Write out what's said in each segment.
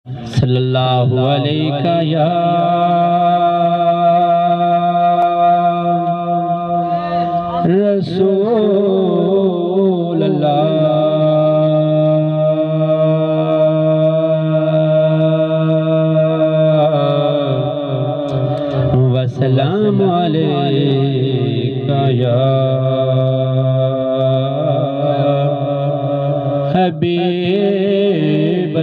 सल्लल्लाहु अलैका या रसूल अल्लाह वसलाम अलैका या हबीब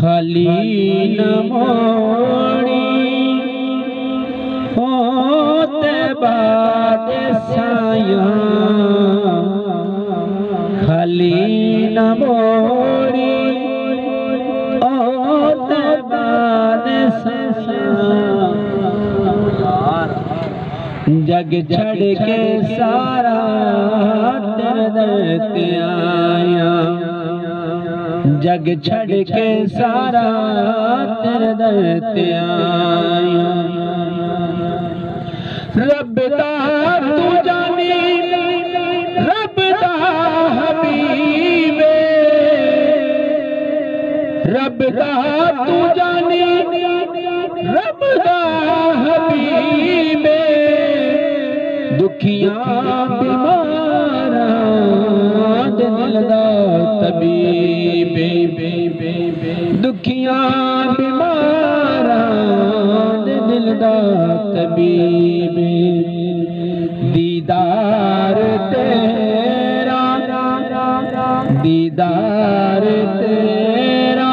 खाली न मोड़ी होते बाद साया खाली न मोड़ी होते बाद साया जग छड़ के सारा तेरे दर ते आया जग छड़ के सारा तेरे दर ते आया रब दा तू जानी रब दा हबीबे रब दा तू जानी रब दा हबीबे दुखियां बीमारां दे दिल दा तबीबे दुखियां बीमारां दे दिल दा तबीबे दीदार तेरा दीदार तेरा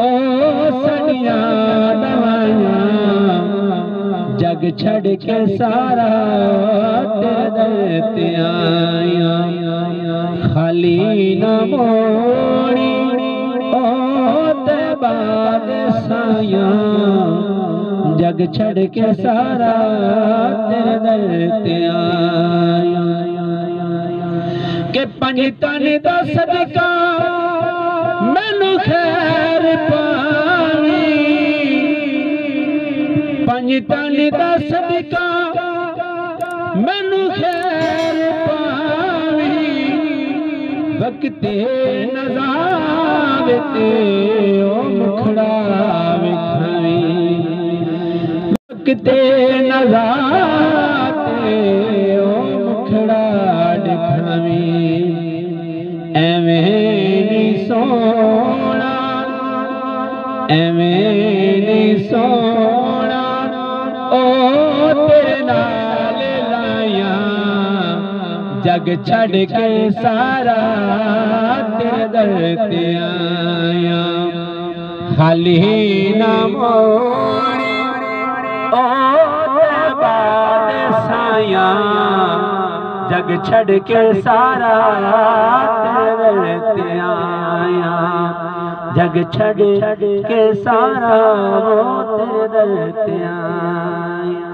ओ सनिया दवाइयां जग छड़ के सारा तेरे दर ते आया खाली न मोड़ी होते बाद साया जग छड़ के सारा तेरे दर ते आया के पंज तन दा सदका मैनू खैर पावी पंज तन दा सदका मैनू खैर पावी वक्ते नज़ारे ते ओ मुखड़ा विखावी वक्ते नज़ारे ओ मुखड़ा दिखावी एवें नी सोना एवें नी सोना ओ तेरे नाल लाया जग छड़ के सारा तेरे दर ते आया खाली न मोड़ी ओ तेरे बाद साया जग छड़ के सारा तेरे दर ते आया जग छड़ के सारा वो तेरे दर ते आया।